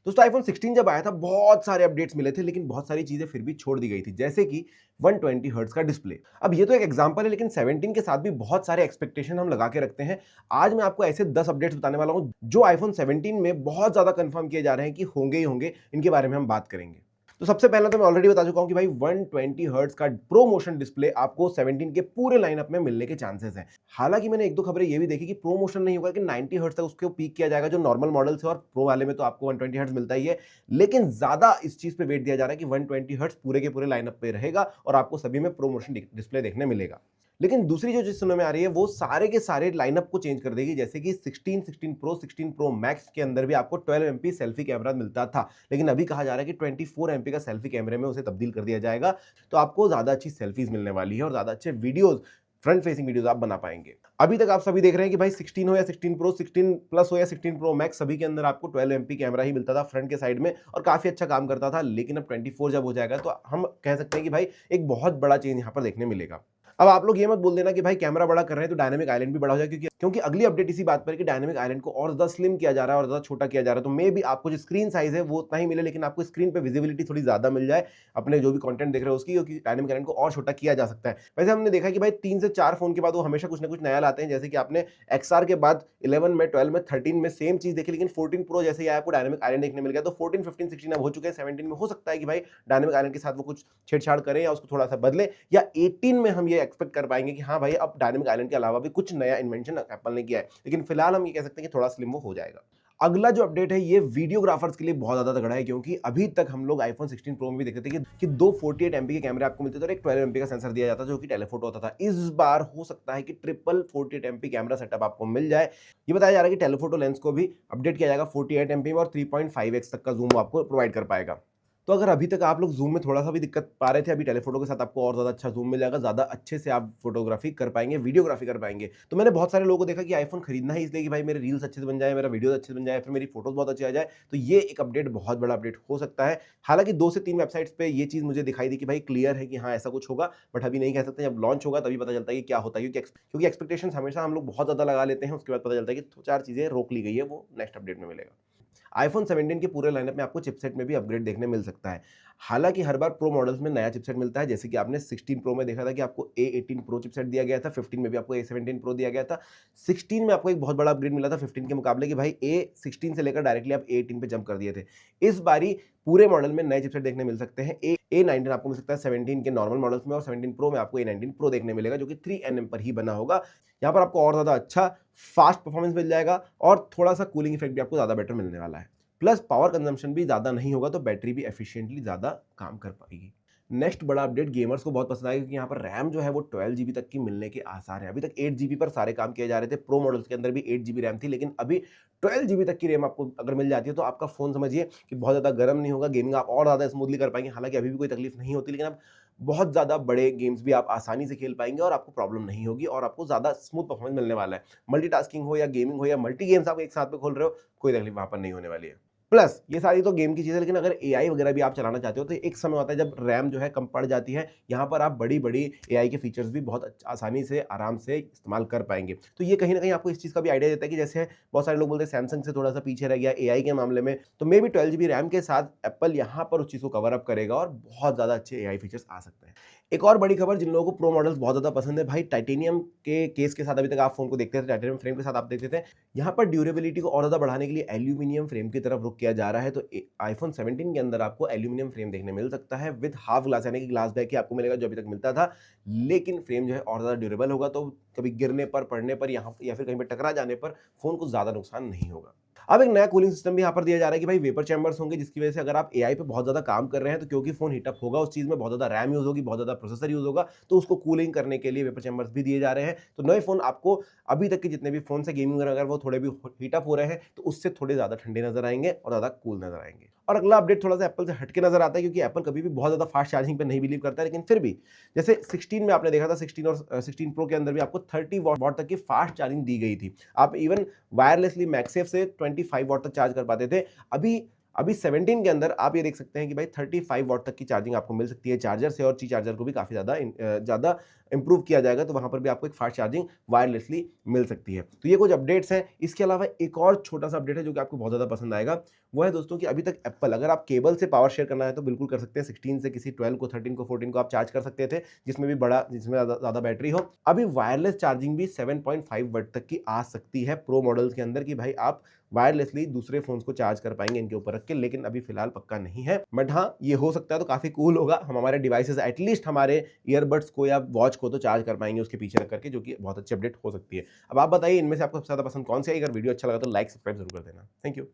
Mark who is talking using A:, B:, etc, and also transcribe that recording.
A: दोस्तों आईफोन 16 जब आया था बहुत सारे अपडेट्स मिले थे, लेकिन बहुत सारी चीजें फिर भी छोड़ दी गई थी, जैसे कि 120 हर्ट्ज का डिस्प्ले। अब ये तो एक एग्जांपल है, लेकिन 17 के साथ भी बहुत सारे एक्सपेक्टेशन हम लगा के रखते हैं। आज मैं आपको ऐसे 10 अपडेट्स बताने वाला हूं जो आईफोन 17 में बहुत ज्यादा कंफर्म किए जा रहे हैं कि होंगे ही होंगे। इनके बारे में हम बात करेंगे। तो सबसे पहला तो मैं ऑलरेडी बता चुका हूं कि भाई 120 हर्ट्ज का प्रो मोशन डिस्प्ले आपको 17 के पूरे लाइनअप में मिलने के चांसेस हैं। हालांकि मैंने एक दो खबरें ये भी देखी कि प्रो मोशन नहीं होगा कि 90 हर्ट्ज तक उसको पीक किया जाएगा, जो नॉर्मल मॉडल है, और प्रो वाले में तो आपको 120 हर्ट्ज मिलता ही है। लेकिन ज्यादा इस चीज पे वेट दिया जा रहा है कि 120 हर्ट्ज पूरे के पूरे लाइनअप पे रहेगा और आपको सभी में प्रो मोशन डिस्प्ले देखने मिलेगा। लेकिन दूसरी जो चीज सुनने में आ रही है वो सारे के सारे लाइनअप को चेंज कर देगी, जैसे कि 16, 16 प्रो, 16 प्रो मैक्स के अंदर भी आपको 12 MP सेल्फी कैमरा मिलता था, लेकिन अभी कहा जा रहा है कि 24 MP का सेल्फी कैमरे में उसे तब्दील कर दिया जाएगा। तो आपको ज्यादा अच्छी सेल्फीज मिलने वाली है और ज्यादा अच्छे वीडियोज, फ्रंट फेसिंग वीडियोस आप बना पाएंगे। अभी तक आप सभी देख रहे हैं कि भाई 16 हो या 16 प्रो, 16 प्लस हो या 16 प्रो मैक्स, सभी के अंदर आपको 12 MP कैमरा ही मिलता था फ्रंट के साइड में और काफी अच्छा काम करता था। लेकिन अब 24 जब हो जाएगा तो हम कह सकते हैं कि भाई एक बहुत बड़ा चेंज यहाँ पर देखने मिलेगा। अब आप लोग ये मत बोल देना कि भाई कैमरा बड़ा कर रहे हैं तो डायनामिक आइलैंड भी बड़ा हो जाए, क्योंकि अगली अपडेट इसी बात पर है कि डायनामिक आइलैंड को और ज्यादा स्लिम किया जा रहा है और ज्यादा छोटा किया जा रहा है। तो मे भी आपको जो स्क्रीन साइज है वो उतना ही मिले, लेकिन आपको स्क्रीन पे विजिबिलिटी थोड़ी ज्यादा मिल जाए अपने जो भी कंटेंट देख रहे हो उसकी, क्योंकि डायनामिक आइलैंड को और छोटा किया जा सकता है। वैसे हमने देखा कि भाई 3 से 4 फोन के बाद वो हमेशा कुछ ना कुछ नया लाते हैं, जैसे कि आपने XR के बाद 11 में, 12 में, 13 में सेम चीज देखी, लेकिन 14 प्रो जैसे आपको डायनामिक आइलैंड देखने मिल गया। तो 14, 15, 16 अब हो चुके हैं, 17 में हो सकता है कि भाई डायनामिक आइलैंड के साथ वो कुछ छेड़छाड़ करें या उसको थोड़ा सा बदले, या 18 में हम ये एक्सपेक्ट कर पाएंगे कि हाँ भाई अब डायनामिक आइलैंड के अलावा भी कुछ नया इन्वेंशन एप्पल ने किया है। लेकिन फिलहाल हम ये कह सकते हैं कि थोड़ा स्लिम वो हो जाएगा। अगला जो अपडेट है ये वीडियोग्राफर्स के लिए बहुत ज्यादा तगड़ा है, क्योंकि अभी तक हम लोग आईफोन 16 प्रो में भी देखते थे कि दो 48 MP के कैमरे आपको मिलते थे और एक 12 MP का सेंसर दिया जाता था जो कि टेलीफोटो होता था। इस बार हो सकता है कि ट्रिपल 48 MP कैमरा सेटअप आपको मिल जाए। ये बताया जा रहा है कि टेलीफोटो लेंस को भी अपडेट किया जाएगा 48 MP में और 3.5x तक का जूम आपको प्रोवाइड कर पाएगा। तो अगर अभी तक आप लोग जूम में थोड़ा सा भी दिक्कत पा रहे थे, अभी टेलीफोटो के साथ आपको और ज्यादा अच्छा जूम मिल जाएगा, ज्यादा अच्छे से आप फोटोग्राफी कर पाएंगे, वीडियोग्राफी कर पाएंगे। तो मैंने बहुत सारे लोगों को देखा कि आईफोन खरीदना ही इसलिए कि भाई मेरे रील्स अच्छे से बन जाए, मेरा वीडियो अच्छे से बन जाए, फिर मेरी फोटोज बहुत अच्छी आ जाए। तो ये एक अपडेट बहुत बड़ा अपडेट हो सकता है। हालांकि 2 से 3 वेबसाइट्स पे ये चीज मुझे दिखाई दी कि भाई क्लियर है कि हाँ ऐसा कुछ होगा, बट अभी नहीं कह सकते। जब लॉन्च होगा तभी पता चलता है कि क्या होता है, क्योंकि एक्सपेक्टेशंस हमेशा हम लोग बहुत ज्यादा लगा लेते हैं, उसके बाद पता चलता है कि 4 चीजें रोक ली गई है, वो नेक्स्ट अपडेट में मिलेगा। आईफोन 17 के पूरे लाइनअप में आपको चिपसेट में भी अपग्रेड देखने मिल सकता है। हालांकि हर बार प्रो मॉडल्स में नया चिपसेट मिलता है, जैसे कि आपने 16 प्रो में देखा था कि आपको A18 प्रो चिपसेट दिया गया था, 15 में भी आपको A17 प्रो दिया गया था। 16 में आपको एक बहुत बड़ा अपग्रेड मिला था 15 के मुकाबले कि भाई A16 से लेकर डायरेक्टली आप A18 पे जंप कर दिए थे। इस बारी पूरे मॉडल में नए चिपसेट देखने मिल सकते हैं। A19 आपको मिल सकता है 17 के नॉर्मल मॉडल्स में और 17 प्रो में आपको A19 प्रो देखने मिलेगा, जो कि 3nm पर ही बना होगा। यहाँ पर आपको और ज्यादा अच्छा फास्ट परफॉर्मेंस मिल जाएगा और थोड़ा सा कूलिंग इफेक्ट भी आपको ज्यादा बेटर मिलने वाला है। प्लस पावर कंजम्पशन भी ज्यादा नहीं होगा, तो बैटरी भी एफिशिएंटली ज्यादा काम कर पाएगी। नेक्स्ट बड़ा अपडेट गेमर्स को बहुत पसंद आएगा, क्योंकि यहाँ पर रैम जो है वो 12 GB तक की मिलने के आसार है। अभी तक 8 GB पर सारे काम किए जा रहे थे, प्रो मॉडल्स के अंदर भी 8 GB रैम थी, लेकिन अभी 12 GB तक की रैम आपको अगर मिल जाती है तो आपका फोन समझिए कि बहुत ज्यादा गर्म नहीं होगा, गेमिंग आप और ज्यादा स्मूथली कर पाएंगे। हालांकि अभी भी कोई तकलीफ नहीं होती, लेकिन अब बहुत ज्यादा बड़े गेम्स भी आप आसानी से खेल पाएंगे और आपको प्रॉब्लम नहीं होगी और आपको ज्यादा स्मूथ परफॉर्मेंस मिलने वाला है। मल्टीटास्किंग हो या गेमिंग हो या मल्टी गेम्स आप एक साथ में खोल रहे हो, कोई तकलीफ वहां पर नहीं होने वाली है। प्लस ये सारी तो गेम की चीज़ है, लेकिन अगर एआई वगैरह भी आप चलाना चाहते हो तो एक समय आता है जब रैम जो है कम पड़ जाती है। यहाँ पर आप बड़ी बड़ी एआई के फीचर्स भी बहुत आसानी से आराम से इस्तेमाल कर पाएंगे। तो ये कहीं ना कहीं आपको इस चीज़ का भी आइडिया देता है कि जैसे बहुत सारे लोग बोलते हैं सैमसंग से थोड़ा सा पीछे रह गया एआई के मामले में, तो मे भी 12 GB रैम के साथ एप्पल यहाँ पर उस चीज़ को कवर अप करेगा और बहुत ज़्यादा अच्छे एआई फीचर्स आ सकते हैं। एक और बड़ी खबर, जिन लोगों को प्रो मॉडल्स बहुत ज़्यादा पसंद है भाई, टाइटेनियम के केस के साथ अभी तक आप फोन को देखते थे, टाइटेनियम फ्रेम के साथ आप देखते थे, यहाँ पर ड्यूरेबिलिटी को और ज़्यादा बढ़ाने के लिए एल्यूमिनियम फ्रेम की तरफ रुख किया जा रहा है। तो आईफोन 17 के अंदर आपको एल्यूमिनियम फ्रेम देखने मिल सकता है विद हाफ ग्लास, यानी कि ग्लास बैक ही आपको मिलेगा जो अभी तक मिलता था, लेकिन फ्रेम जो है और ज़्यादा ड्यूरेबल होगा। तो कभी गिरने पर, पड़ने पर यहाँ या फिर कहीं पर टकरा जाने पर फोन को ज़्यादा नुकसान नहीं होगा। अब एक नया कूलिंग सिस्टम भी यहाँ पर दिया जा रहा है कि भाई वेपर चैम्बर्स होंगे, जिसकी वजह से अगर आप एआई पे बहुत ज्यादा काम कर रहे हैं तो क्योंकि फोन हीटअप होगा, उस चीज में बहुत ज्यादा रैम यूज होगी, बहुत ज्यादा प्रोसेसर यूज होगा, तो उसको कूलिंग करने के लिए वेपर चैम्बर्स भी दिए जा रहे हैं। तो नए फोन आपको अभी तक के जितने भी फोन से गेमिंग अगर वो थोड़े भी हीटअप हो रहे हैं तो उससे थोड़े ज्यादा ठंडे नजर आएंगे और ज्यादा कूल नजर आएंगे। और अगला अपडेट थोड़ा सा एप्पल से हटके नजर आता है, क्योंकि एप्पल कभी भी बहुत ज्यादा फास्ट चार्जिंग पे नहीं बिलीव करता है, लेकिन फिर भी जैसे 16 में आपने देखा था, 16 और 16 प्रो के अंदर भी आपको 30 वॉट तक की फास्ट चार्जिंग दी गई थी। आप इवन वायरलेसली मैक्सेफ से 25 वॉट तक चार्ज कर पाते थे। अभी अभी 17 के अंदर आप ये देख सकते हैं कि भाई 35 वॉट तक की चार्जिंग आपको मिल सकती है चार्जर से, और ची चार्जर को भी काफी ज्यादा इंप्रूव किया जाएगा, तो वहां पर भी आपको एक फास्ट चार्जिंग वायरलेसली मिल सकती है। तो ये कुछ अपडेट्स हैं। इसके अलावा एक और छोटा सा अपडेट है जो कि आपको बहुत ज्यादा पसंद आएगा, वो है दोस्तों कि अभी तक एप्पल, अगर आप केबल से पावर शेयर करना है तो बिल्कुल कर सकते हैं, 16 से किसी 12 को, 13 को, 14 को आप चार्ज कर सकते थे, जिसमें ज़्यादा बैटरी हो। अभी वायरलेस चार्जिंग भी 7.5 वाट तक की आ सकती है प्रो मॉडल्स के अंदर, कि भाई आप वायरलेसली दूसरे फ़ोन्स को चार्ज कर पाएँगे इनके ऊपर रख के, लेकिन अभी फ़िलहाल पक्का नहीं है। बट हाँ, ये हो सकता है तो काफ़ी कूल होगा। हम हमारे डिवाइसेज़ एटलीस्ट हमारे ईयरबड्स को या वॉच को तो चार्ज कर पाएँगे उसके पीछे रख करके, जो कि बहुत अच्छी अपडेट हो सकती है। अब आप बताइए इनमें से आपको सबसे ज़्यादा पसंद कौन-सी आई? अगर वीडियो अच्छा लगा तो लाइक, सब्सक्राइब ज़रूर कर देना। Thank you.